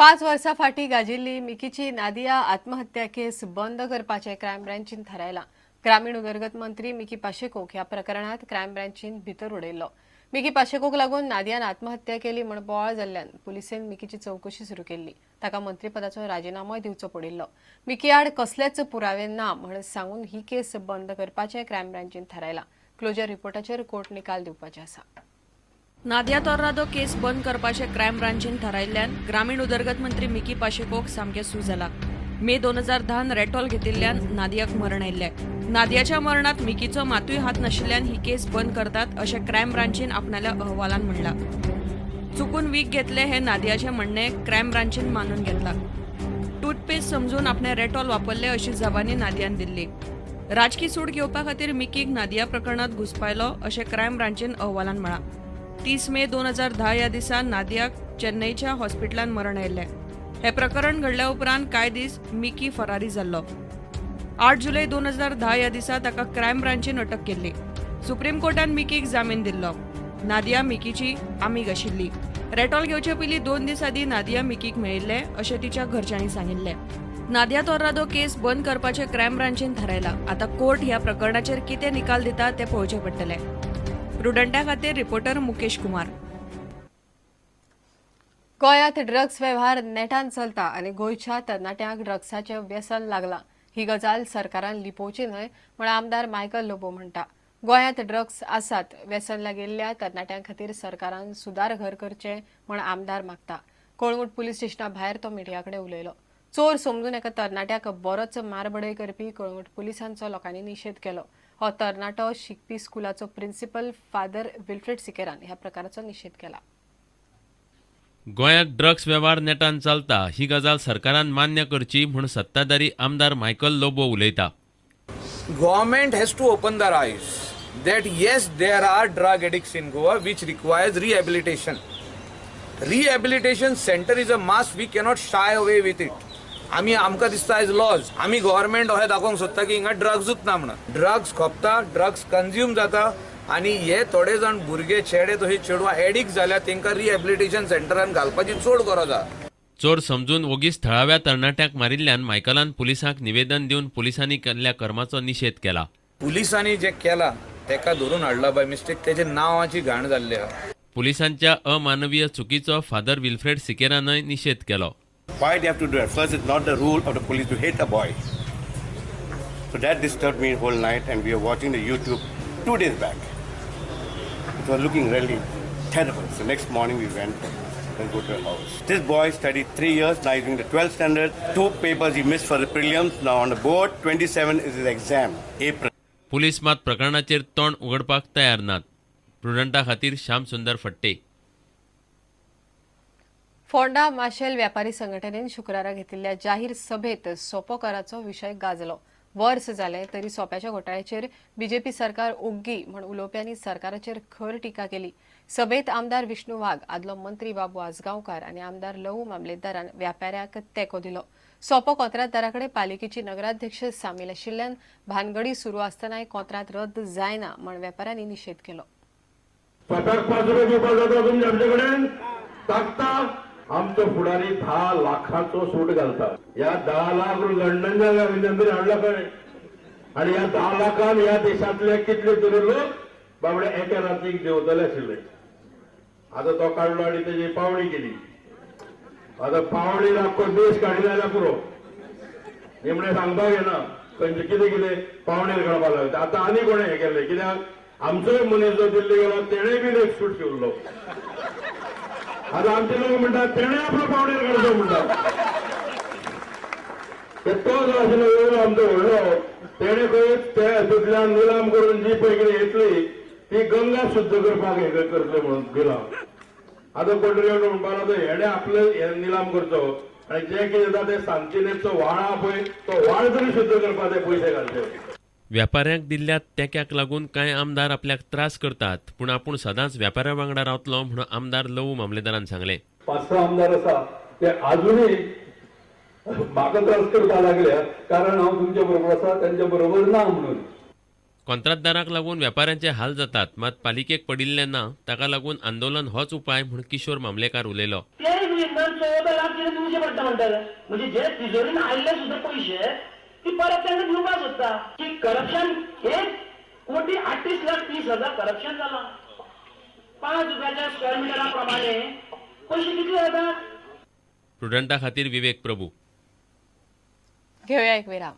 5 वर्सां फाटीं गाजिल्ली मिकीची नादिया आत्महत्या केस बंद करपाचें क्रायम ब्रँचीन थारायलां. ग्रामीण उदरगत मंत्री मिकी पाशेकोक ह्या प्रकरणात क्रायम ब्रँचीन भितर उडयल्लो. मिकी पाशेकोक लागून नादियान आत्महत्या केली म्हूण बोवाळ जाल्ल्यान पुलिसेन मिकीची चवकशी सुरू केल्ली. ताका मंत्रीपदाचो राजिनामोय दिवचो पडिल्लो. मिकी आड कसलेच पुरावे ना म्हूण सांगून ही केस बंद करपाचें क्रायम ब्रँचीन थारायलां. क्लोजर रिपोर्टाचेर कोर्ट निकाल दिवपाचे आसा. नादिया तोर्रादो केस बंद करपाचे क्रायम ब्रांचीन थारायिल्ल्यान ग्रामीण उदरगत मंत्री मिकी पाशेकोक सामकें सू जाला. मे 2010 रेटॉल घेतिल्ल्यान नादियाक मरण आयिल्लें. नादियाच्या मरणात मिकीचो मातूय हात नाशिल्ल्यान ही केस बंद करतात अशें क्रायम ब्रांचीन आपणाल्या अहवालान म्हणलां. चुकून वीख घेतले हे नादियाचें म्हणणें क्रायम ब्रांचीन मानून घेतलां. टूथपेस्ट समजून आपणे रेटॉल वापरले अशी जबानी नादियान दिल्ली. राजकी सूट घेवपा खातीर मिकीक नादिया प्रकरणात घुस्पायलो अशें क्रायम ब्रांचीन अहवालान म्हळां. 30 मे 2010 ह्या दिसा नादियाक चेन्नईच्या हॉस्पिटलांत मरण आयिल्लें. हे प्रकरण घडल्या उपरांत कांय दीस मिकी फरारी जाल्लो. 8 जुलय 2010 ह्या दिसा ताका क्रायम ब्रांचीन अटक केल्ली. सुप्रीम कोर्टान मिकीक जामीन दिल्लो. नादिया मिकीची आमीग आशिल्ली. रेटॉल घेवचे पयलीं 2 दीस आदीं नादिया मिकीक मेळिल्ले अशें तिच्या घरच्यांनी सांगिल्लें. नादिया तोर्रादो केस बंद करपाचें क्रायम ब्रांचीन थारायलां. आतां कोर्ट ह्या प्रकरणाचेर कितें निकाल दिता तें पळोवचें पडटलें. प्रुडंटा खातीर रिपोर्टर मुकेश कुमार. गोंयांत ड्रग्स वेव्हार नेटान चलता आनी गोंयच्या तरणाट्यांक ड्रग्साचें व्यसन लागलां. ही गजाल सरकारान लिपोवची न्हय म्हूण आमदार मायकल लोबो म्हणटा. गोंयांत ड्रग्स आसात, व्यसन लागिल्ल्या तरणाट्यां खातीर सरकारान सुदार घर करचें म्हूण आमदार मागता. कळंगूट पुलीस स्टेशना भायर तो मिडिया कडेन उलयलो. चोर समजून एका तरणाट्याक बरोच मारबडय करपी कळंगूट पुलिसांचो लोकांनी निशेध केलो. हो तरणाटो शिकपी स्कुलाचो प्रिन्सिपल फादर विल्फ्रेड सिकेरान ह्या प्रकाराचो निशेध केला. गोंयांत ड्रग्स वेव्हार नेटान चलता ही गजाल सरकारान मान्य करची म्हूण सत्ताधारी आमदार मायकल लोबो उलयता. Government has to open their eyes that yes, there are drug addicts in Goa which requires rehabilitation. Rehabilitation center is a must. We cannot shy away with it. आमकां दिसता एज लॉज आमी government अशें दाखोवंक सोदता की हिंगा ड्रग्सूच ना म्हणून. ड्रग्स खोपता, ड्रग्स कन्ज्यूम जाता आनी हे थोडे जाण भुरगे चेडे तशे चेडवां एडिक्ट जाल्यात तांकां रिहॅबिलिटेशन सेंटरान घालपाची चड गरज आसा. चोर समजून ओगीच थळाव्या तरणाट्याक मारिल्ल्यान मायकलान पुलिसांक निवेदन दिवन पुलिसांनी केल्ल्या कर्माचो निशेध केला. पुलिसांनी जे केला तेका धरून हाडला बाय मिस्टेक तेजे नांवाची घाण जाल्ली आहा. पुलिसांच्या अमानवीय चुकीचो फादर विल्फ्रेड सिकेरानय निशेध केलो. Why they have to do it? First, it's not the rule of the police to hit a boy. So that disturbed me whole night, and we were watching the YouTube 2 days back. It was looking really terrible. So next morning we went and go to the house. This boy studied 3 years, now he's doing the 12th standard. 2 papers he missed for the prelims. Now on the board, 27 is his exam, April. Police मात प्रकरणाचेर तोंड उगडपाक तयार नात. प्रुडंटा खातीर श्याम सुंदर फट्टे. फोंडा माशेल व्यापारी संघटनेन शुक्रारा घेतिल्ल्या जाहीर सभेत सोपो कराचो विशय गाजलो. वर्स जाले तरी सोप्याच्या घोटाळ्याचेर बीजेपी सरकार ओग्गी म्हूण उलोवप्यांनी सरकाराचेर खर टिका केली. सभेत आमदार विष्णू वाघ, आदलो मंत्री बाबू आसगांवकार आनी आमदार लवू मामलेदारान व्यापाऱ्यांक तेंको दिलो. सोपो कंत्राटदाराकडे पालिकेची नगराध्यक्ष सामील आशिल्ल्यान भानगडी सुरू आसतनाय कंत्राट रद्द जायना म्हूण व्यापाऱ्यांनी निशेध केलो. आमचो फुडारी 10 लाखाचो सूट घालता. या 10 लाख लंडनच्या गांधीनगर हाडला खंय आनी ह्या 10 लाखान ह्या देशांतले कितले तरी लोक बाबडे एका रातीक जेवतले आशिल्ले. आतां तो काडलो आनी तेजी पावणी केली. आतां पावणी आख्खो देश काडी जाल्यार पुरो निमणे सांगपाक येना खंयचे कितें कितें पावणेर काडपाक लागले. आतां आनी कोणें हें केलें कित्याक आमचोय मनीस जो दिल्ली गेलो तेणेय बीन एक सूट शिवल्लो. आता आमचे लोक म्हणतात तेणे आपलं पावणेर काढतो म्हणतात. तो जो आशिल्लो येवलो आमचो व्हडलो तेणे खंय ते हातूंतल्यान निलाम करून जी पळय कितें येतली ती गंगा शुद्ध करपाक हे करतले म्हणून गेला. आतां कोण म्हणपाक लागलो हेणे आपले हे निलाम करचो आनी जे कितें जाता ते सांतिनेचो व्हाळ आहा पळय तो व्हाळ तरी शुद्ध करपाक ते पयशे घालचे. व्यापाऱ्यांक दिल्ल्या तेक्याक लागून कांय आमदार आपल्याक त्रास करतात पूण आपूण सदांच व्यापाऱ्यां वांगडा रावतलो म्हूण आमदार लवू मामलेदारान सांगलें. 5-6 आमदार आसा ते अजूनही म्हाका त्रास करपाक लागल्या कारण हांव तुमच्या बरोबर आसा त्यांच्या बरोबर ना म्हणून. कंत्राटदाराक लागून व्यापाऱ्यांचे हाल जातात, मात पालिकेक पडिल्ले ना, ताका लागून आंदोलन होच उपाय म्हूण किशोर मामलेकार उलयलो. तेय विधान 14 लाख कितें दिवचे पडटा म्हणटाले. म्हणजे जे तिजोरीन आयले सुद्धा पैसे ती परत तांकां दिवपाक सोदता. की करप्शन 1,38,30,00,000 करप्शन जाला. 5 रुपयाच्या स्क्वेअर मिटरा प्रमाणे पैसे कितले जातात? स्टुडंटा खातीर विवेक प्रभू. घेऊया एक विराम.